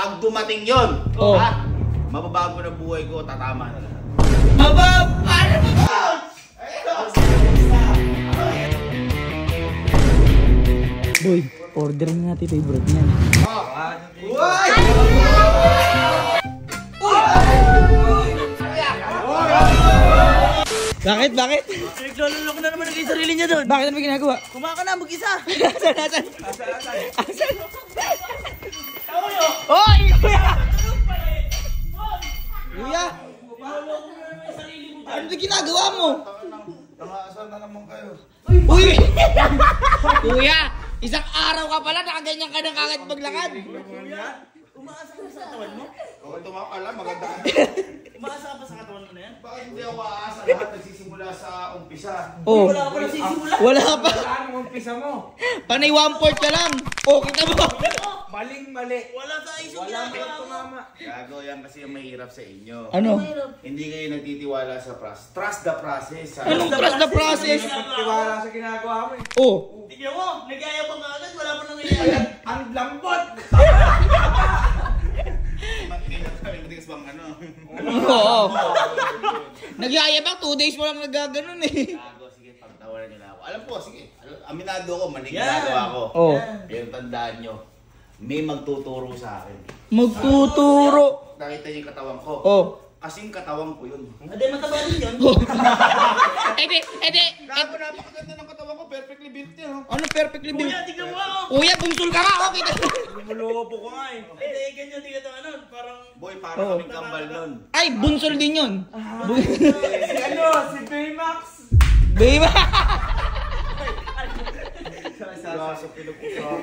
pag dumating yun, ha? Mababago na buhay ko, tatama na lahat. Paano ba? Boy, order na natin favorite niyan. Bakit? Naglololok na naman yung sarili niya doon. Bakit ano may ginagawa? Kumaka na, mag-isa. Asan? Oy! Kuya! Ano ba ginagawa mo? Nakasal na naman kayo. Uy! Kuya! Isang araw ka pala, nakaganyan ka ng kagad maglakad. Umaasa ka sa katawan mo? Okay, tumakala, maganda ka. Umaasa ka pa sa katawan mo na yan? Bakit hindi ako aasa? Lahat nagsisimula sa umpisa. Oh. Wala ka pa nagsisimula. Wala pa. Anong umpisa mo? Panay 1/4 ka lang. Oh, kita mo. Maling-mali. Wala sa isip Walang ginagawa mo. Gago, yan kasi yung mahirap sa inyo. Ano? Hindi kayo nagtitiwala sa process. Trust the process. Anong trust the process? Tiwala sa ginagawa mo eh. Oh. Tignan mo, nag-aya pa nga agad, wala pa nangyayari. Ang lambot! Matigas bang ano? Oo. Nagyayabang 2 days mo lang nagaganon eh. Gago, sige, pagtawanan nyo na ako. Alam po, sige. Aminado ko, maling ginagawa ko. Oh. Pero tandaan nyo, may magtuturo sa akin. Magtuturo. Nakita niyo yung katawan ko. Oh. Kasing katawan ko yun. Hindi, mataba din yun. Ede. Gago, napakaganda ng katawan ko. Perfectly built niya. Ano perfectly built? Kuya, tignan mo ako. Kuya, bungsul ka nga. Okay. Lumulobo ko nga eh. Hindi, ganyan, tignan mo ano, parang... Boy, parang kaming kambal nun. Ay, bunsol din yun. Si ano? Si Baymax! Baby. Wala sa pinag-usap.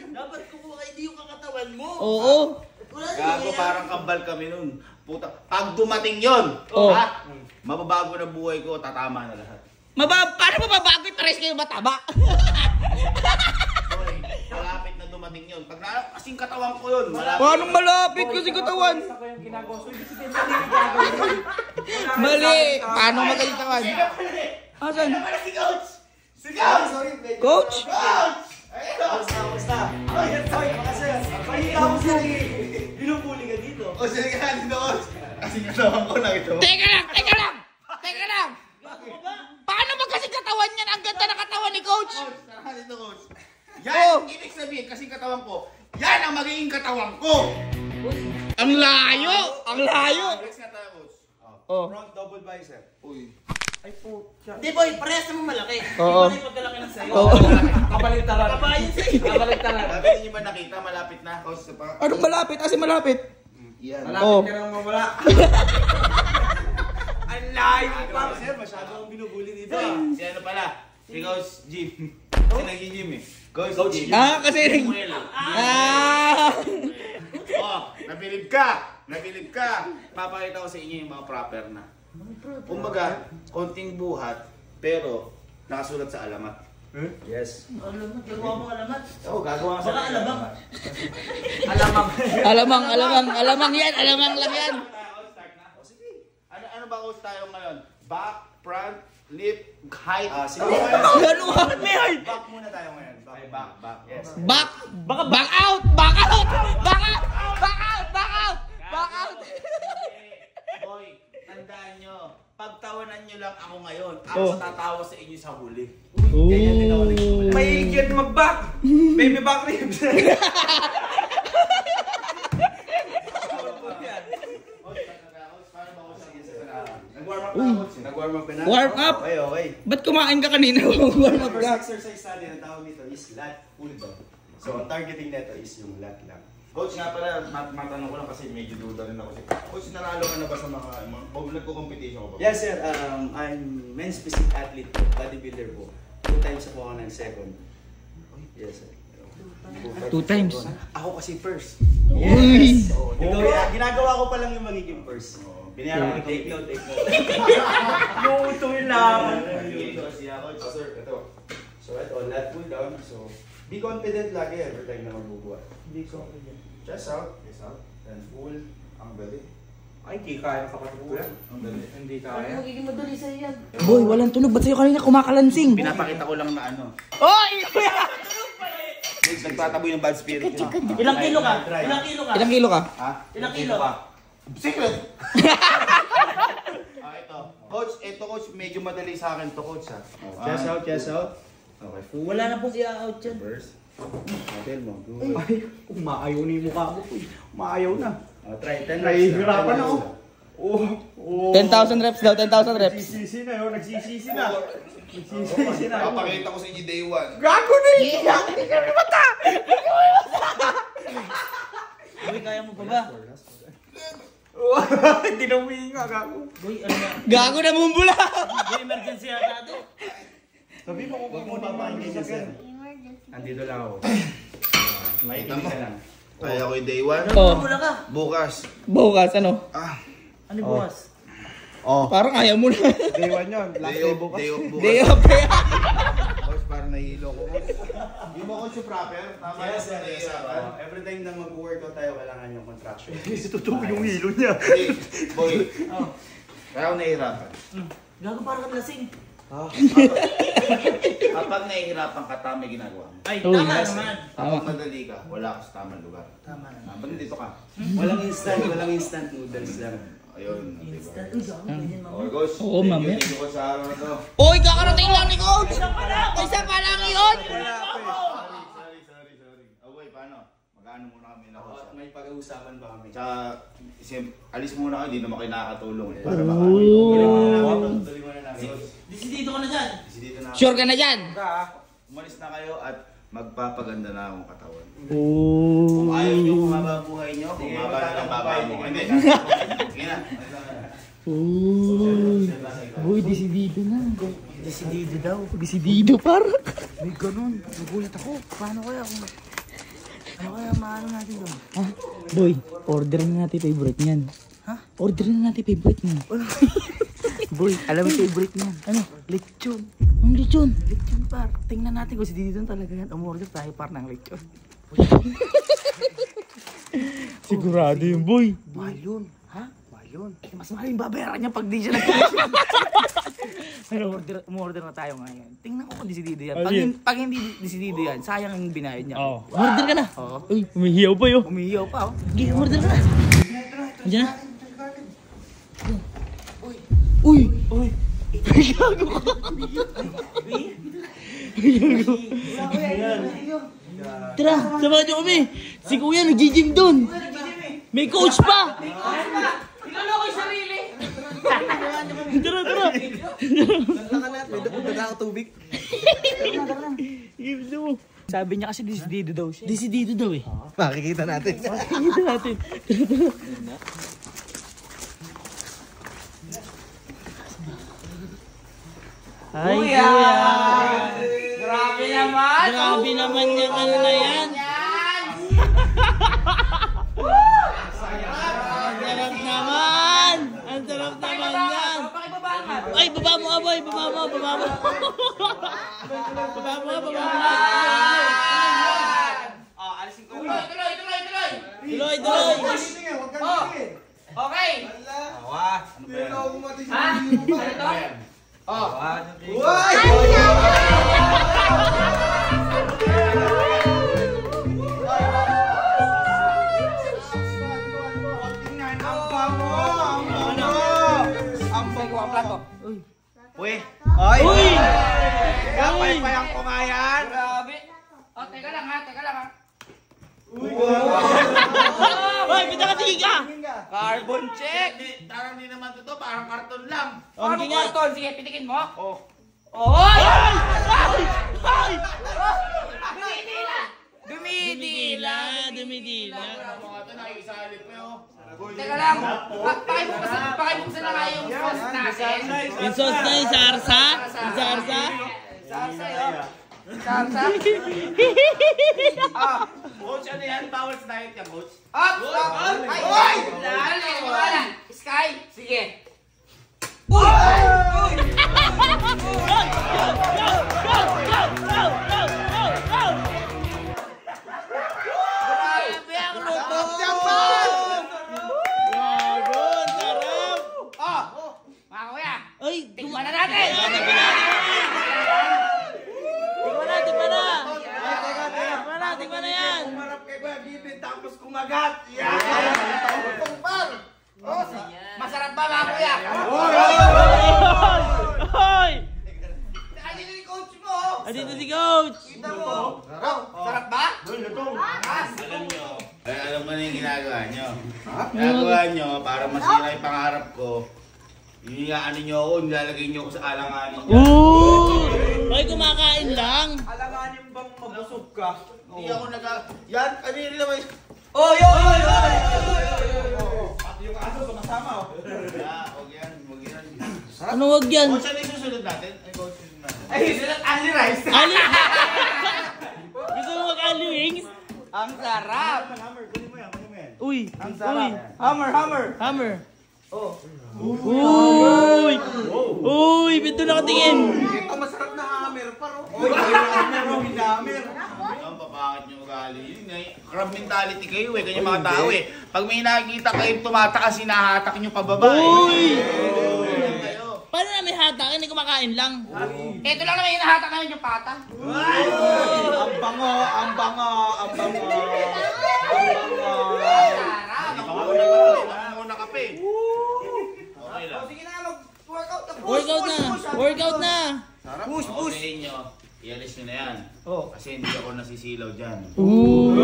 Dapat kukuha ID yung kakatawan mo. Oo. Wala na Gago, nangyayari. parang kambal kami nun. Puta, pag dumating yun, ha? Mababago na buhay ko, tatama na lahat. Paano mababago yung pares kayo mataba? Boy, malapit na dumating yun. Pag kasing katawan ko yun, malapit. Paano malapit kasi katawan? Ako yung ginagawa. So, ibig sabihin mali yung gagawin. Mali. Paano magaling katawan? Asan? Si Coach! Si Coach! Coach? Basta. Pahinga mo sa binubuli ka dito. O, sige ka dito, Coach. Kasing katawan ko, nakita mo. Teka lang. Paano ba kasing katawan yan? Ang ganda ng katawan ni Coach. Tara dito, Coach. Yan, ibig sabihin, kasing katawan ko, yan ang magiging katawan ko. Ang layo. Next nga tayo, Coach. Oh. Front double bicep. Uy. Ay po. Hindi boy, parehas naman malaki. Oo. Iba na yung pagkalaki ng sayo. Oo. Kabaliktaran. Kabayan sa'yo. Kabaliktaran. Sabi niyo ba nakita, malapit na, Coach? Sa pa? Anong malapit? Kasi malapit. Yan. Oh. Malapit ka nang mawala. Ang layo pa. Sir, masyado akong binubuli dito. Si ano pala? Si Coach Jim. Si nag-gym eh. Coach Jim. Kasi... Samuel. Oh, nabilib ka. Papakita ko sa inyo yung mga proper na. Kumbaga, konting buhat, pero nakasulat sa alamat. Yes. Alamat, gagawa mo alamat. Oo, gagawa ka sa Baka alabang. Alamang yan. Alamang lang yan. O sige, ano ba coach tayo ngayon? Back, front, lip, height. Sige. Ano ba? Back muna tayo ngayon. Back. Yes. Back out. Boy, tandaan nyo, pagtawanan nyo lang ako ngayon. Ako tatawa sa inyo sa huli. Ganyan din ako nagsimula. May higit mag-back. Baby back ribs. Nag-warm up ka na? Warm up? Okay. Ba't kumain ka kanina? Warm up First ka. exercise natin ang tawag nito is lat pull down. So, ang targeting nito is yung lat lang. Coach nga pala, matanong ko lang kasi medyo duda rin ako. Coach, nanalo ka na ba sa mga nagko-competition ko ba? Yes sir, I'm men's physique athlete po, bodybuilder po. 2 times ako ng second. Yes sir. 2 times. Ako kasi first. Uy. So, ginagawa ko pa lang yung magiging first. Binayaran ko take note. Luto yun lang. Sir, ito. So, ito, lat pull down. So, be confident lagi every time na magbubuhat. Hindi ko confident. Chest out, then pull, ang dali. Ay, di kaya kapatid ko yan. Ang dali. Hindi Ano kaya. magiging madali sa'yo yan? Boy, walang tunog. Ba't sa'yo kanina kumakalansing? Pinapakita ko lang na ano. Oy! Nagtataboy ng bad spirit yun. Ilang kilo ka? Ilang kilo ka? Ilang kilo ka? Ha? Ilang kilo? Secret! Ito. Coach, coach, medyo madali sa akin to, coach ha. Chest out, chest out. Okay. Wala na pong i-out yan. First. Hotel mo. Ay, umaayaw na yung mukha mo po. Umaayaw na. Try 10 reps. Nahihirapan ako. Oh. 10,000 reps daw, 10,000 reps. Nagsisisi na yun, nagsisisi na. Nagsisisi na. Papakita ko sa inyo day 1. Gago na yun! Hindi ka rin mata! Boy, kaya mo pa ba? Hindi na humihinga, gago. Boy, ano yan? Gago na bumbula! Boy, emergency yata ito. Sabi mo kung kukunin ka sir. Andito lang ako. Makita mo. Kaya ko yung day 1. Oh. Wala ka. Bukas. Bukas, ano? Ano yung bukas? Oh, Parang kaya mo na. day 1 yun. Last day bukas. Day off bukas. Day off kaya. Coach, parang nahihilo ko. Di mo coach yung proper? Tama Yes, yung sir. naisapan. Every time na mag-workout tayo, kailangan yung contraction. Totoo yung hilo niya. Hindi, boy. Kaya ako nahihirapan. Gago parang kang lasing. Kapag nahihirapan ka, tama yung ginagawa mo. Ay, Uy, tama yes. naman. Kapag madali ka, wala ka sa tamang lugar. Tama naman. Ba't dito ka? Walang instant noodles lang. Ayun, diba? Instant. Uy, gago ganyan Okay, mama. coach. Oo, mamaya. Thank you, coach, sa araw na to. Uy, kakarating lang ni Coach! Isa pa lang yun! Sorry. Away, paano? Mag-ano muna kami na coach. May pag-uusapan ba kami? Tsaka, alis muna kayo, hindi naman kayo nakakatulong. Para Tuloy mo na namin. Disidido ka na dyan. dito na ako. Sure ka na dyan? Umalis na kayo at magpapaganda na akong katawan. Oh. Kung ayaw nyo, kumaba ang buhay nyo, kumaba na ang baba mo. Hindi, sige na. Uy, desidido na. Disidido daw. Desidido par. May ganun. Nagulat ako. Paano kaya kung... Ano kaya maano natin doon? Ha? Boy, order na natin favorite niyan. Ha? Order na natin favorite niyan. Boy, alam mo favorite niyan. Ano? Lechon. Ang lechon. Lechon par. Tingnan natin kung si Didi doon talaga yan. Umorder tayo par ng lechon. Sigurado yun, boy. Mahal yun. Ha? Mahal yun. Eh, mas mahal yung babayaran niya pag di siya nag-lechon. Umorder na tayo ngayon. Tingnan ko kung disidido yan. Pag hindi disidido yan, sayang ang binayad niya. Oh. Order ka na. Oo. Uy, umihiyaw pa yun. Umihiyaw pa oh. Sige, order ka na. Andiyan na. Uy! Uy! Gago ka! Gago. Tara, samahan niyo kami. Si Kuya nag-gym doon. May coach pa. Iloloko yung sarili. Tara, tara. May daga tubig. Give mo. Sabi niya kasi disidido daw siya. Desidido daw eh. Makikita natin. Tingnan natin. Ay, Kuya! Grabe naman! Grabe naman yung ano na yan. Ang sarap naman! Ang sarap naman yan! Pakibabaan ka. Ay, baba mo, aboy! Baba mo, baba mo! Baba mo, baba mo! Alisin ko. Tuloy! Tuloy, tuloy! Okay! Awa! Ano ba yan? Ha? Awa! Uy! Ay! Uy! Kapay-payang ko nga yan! Grabe! Oh, teka lang ha. Uy, pita ka tiga! Carbon check! Parang hindi naman totoo, parang karton lang. Sige nga. karton? Sige, pitikin mo. Oh. Oy! Ay! Dumidila! Dumidila. Mga ito, nakikisalit mo yun. Teka lang. Pakibuksan na nga yung sauce natin. Yung sauce na yung sarsa? Yung sarsa? Sarsa yun. Sarsa. Coach, ano yan? Bawal sa diet yan, coach. Up! Up! Ay! Oy! Lalo! Wala! Sky! Sige! Grabe ang luto! Gago, sarap! Mga kuya! Ay, Tikman na natin! Tikman na! Tikman na! Humarap kay Kuya Gibin tapos kumagat. Masarap ba mga kuya? Hoy! Andito si coach mo! Andito si Coach! Kita mo! Sarap ba? Ay, alam mo na yung ginagawa nyo. Ginagawa nyo para masira yung pangarap ko. Iniyaano nyo ako, nilalagay nyo ako sa alanganin nyo. Hoy, kumakain lang! Alanganin bang mabusog ka? Hindi ako Yan, ano yun naman? Pati yung aso, sumasama oh. Huwag yan. Ano wag yan? Coach, ano yung susunod natin? Coach, susunod natin. Ay, sulat Ali Rice. Ali! Gusto mo mag-ali wings? Ang sarap! Uy! Ang sarap. Uy! Hammer. Hammer! Uy! Uy! Bito na katingin! Ito masarap na hammer pa ro. Uy, hammer ro, hindi hammer. Ang papakit nyo ugali. Yun nga, crab mentality kayo eh. Ganyan mga tao eh. Pag may nakikita kayo tumataas, hinahatak nyo pababa eh. Uy! Ganyan kayo. Paano na may hatak? Hindi kumakain lang. Ito lang naman hinahatak namin yung pata. Ang bango. Sarap! Muna kape. Okay lang. Sige na, mag-workout na. Workout na! Push. Sa inyo, i-alis nyo na yan. Kasi hindi ako nasisilaw dyan. Uy!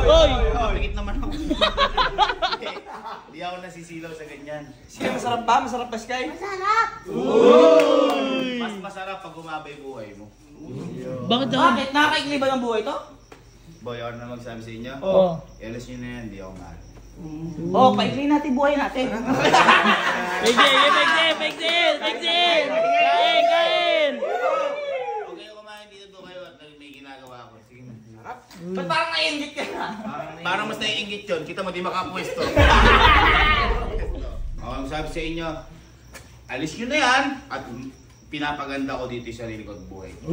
Uy! Mapikit naman ako. Hindi ako nasisilaw sa ganyan. Sige, masarap ba? Masarap ba, Sky? Mas masarap pag umabay buhay mo. Bakit ako? Bakit? Nakakaigli ba ng buhay to? Boy, ako na magsabi sa inyo. Oo. I-alis nyo na yan, hindi ako mahal. Oo, paigli natin buhay natin. Pegsin! Kain! Huwag kayo kumain dito doon kayo at may ginagawa ko. Sige na. Ba't parang naiingit ka na? Parang mas naiingit yun. Kita mo, di makapwesto. Ako ang sabi sa inyo, alis nyo na yan at pinapaganda ko dito yung sarili ko at buhay ko.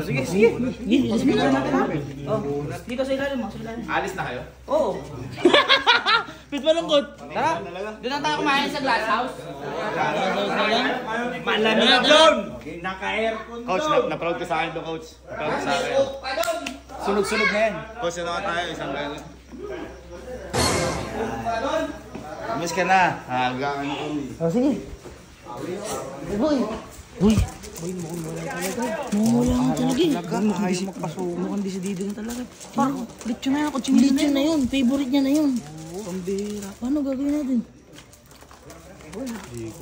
Sige. Sige na natin. Oh, dito sa ilalim mo, sa ilalim. Alis na kayo? Oo. Bit malungkot! Tara, doon na tayo kumain sa glass house. Malamig doon! Naka-aircon Coach, na-proud ka sa akin doon, coach. Na-proud ka sa akin. Pa doon. Sunog-sunog na yan. Coach, ano ka tayo? Isang gano'n. Miss ka na. Hanggang ano ko. Oh, sige. Boy! Uy! Mawala ka talaga eh. Mukhang desidido na talaga. Parang lechon na yan, kutsinilo na yun. Na yun, favorite niya na yun. Pambira. Paano gagawin natin?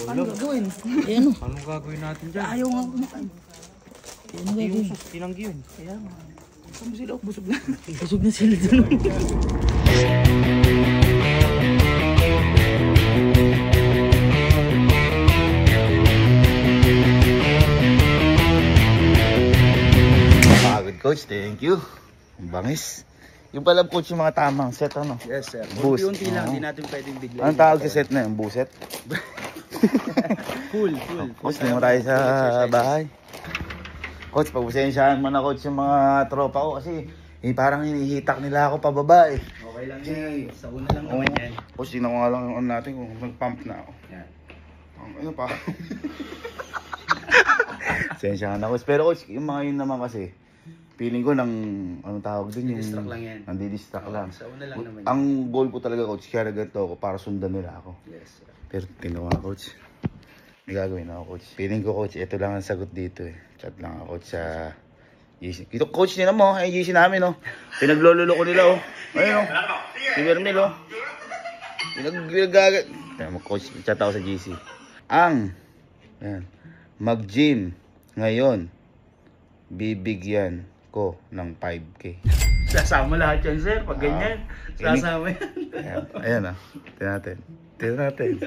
Paano gagawin? Eh ano? Anong gagawin natin dyan? Ayaw nga kumakain. Eh ano gagawin? Tinanggi yun. Kaya nga. Saan mo sila? Busog na. Busog na sila dun. Pagod, coach. Thank you. Ang bangis. Yung pala, coach, yung mga tamang set, ano? Yes, sir. Boost. Unti-unti lang, di natin pwedeng bigla. Anong tawag sa set na yun? Buset? Full. Coach, hindi mo tayo sa bahay. Coach, pagpasensyahan mo na, coach, yung mga tropa ko kasi parang hinihitak nila ako pababa eh. Okay lang yan. Sa una lang naman yan. Coach, tingnan ko nga lang yung ano natin kung nag-pump na ako. Yan. Ano pa? Sensyahan na, coach. Pero coach, yung mga yun naman kasi, feeling ko nang, anong tawag dun yung... Distract lang yan. Nandi-distract lang. Sa una lang naman yan. Ang goal ko talaga, coach, kaya ganito ako para sundan nila ako. Yes, sir. Pero tingnan ko nga, coach. May gagawin ako, coach. Feeling ko, coach, ito lang ang sagot dito eh. Chat lang ako, coach, sa GC. Ito, coach, nila mo, ay GC namin, oh. Pinaglololo ko nila, oh. Ayun, oh. Si Vermel, oh. Pinaggagat. Kaya mo, coach, chat ako sa GC. Ang, yan, mag-gym ngayon, bibigyan ko ng 5K. Sasama lahat yan, sir. Pag ganyan, sasama yan. Ayan, ah. Tingnan natin.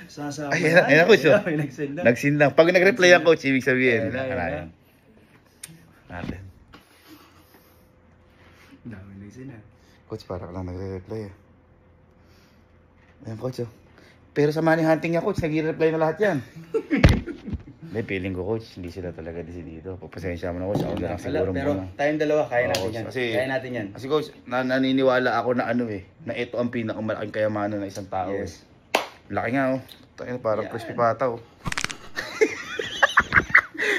Sasama Ayan, coach, oh. May nag-send na. Nag-send lang. Pag nag-reply ang coach, ibig sabihin. Ayan. Natin. Dami nag-send na. Coach, para ka lang nagre-reply eh. Ayan, coach, oh. Pero sa money hunting niya, coach, nag-reply na lahat yan. Hindi, feeling ko, coach, hindi sila talaga dito. Pagpasensya mo na, coach, ako na lang siguro Pero muna. tayong dalawa, kaya natin coach, yan. kasi- Kaya natin yan. Kasi, coach, naniniwala ako na ano eh, na ito ang pinakamalaking kayamanan ng isang tao. Yes. Laki nga, oh. Tayo, parang Yan. crispy pata, oh.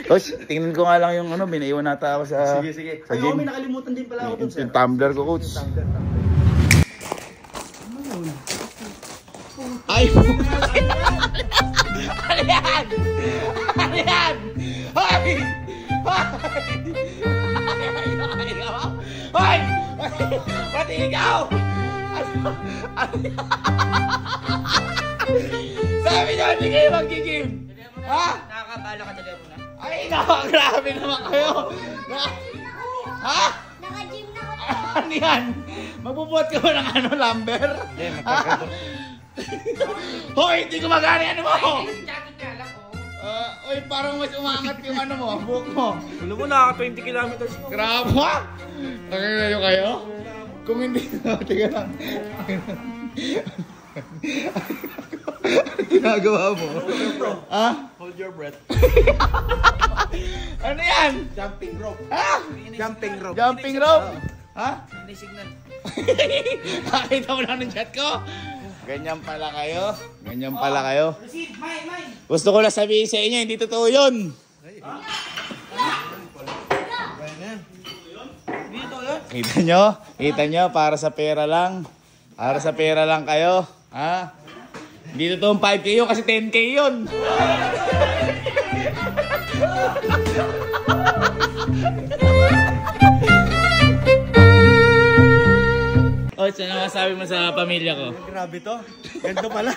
Coach, tingnan ko nga lang yung ano, binaiwan nata ako sa... Sige. Sa Ay, oh, gym. may nakalimutan din pala ako dun, sir. Yung tumbler ko, coach. Ay! Ano yan? Ano yan? Hoy! Hoy! Pati ikaw! Ano yan? Sabi niyo, hindi kayo mag-gym. Ha? Nakakabala ka talaga muna. Ay, grabe naman kayo. Ha? Naka-gym na ako. Ano yan? Magbubuhat ka ba ng ano, lumber? Hindi, magkakato. Hoy, hindi ko magana ano mo! Jacket nga lang, Oy, parang mas umangat yung ano mo, buhok mo. Alam mo, nakaka 20 kilometers mo. Grabe ha? Nakikita kayo? Kung hindi, tiga lang. Ano ginagawa mo? Ha? Hold your breath. Ano yan? Jumping rope. Ha? Jumping rope. Jumping rope? Ha? May signal. Nakita mo lang ng chat ko? Ganyan pala kayo. Ganyan pala kayo. Gusto ko lang sabihin sa inyo, hindi totoo yun. Kita nyo? Kita nyo? Para sa pera lang. Para sa pera lang kayo. Ha? Hindi totoong 5K yun kasi 10K yun. O, so ano masabi mo sa pamilya ko? Grabe to. Ganto pala.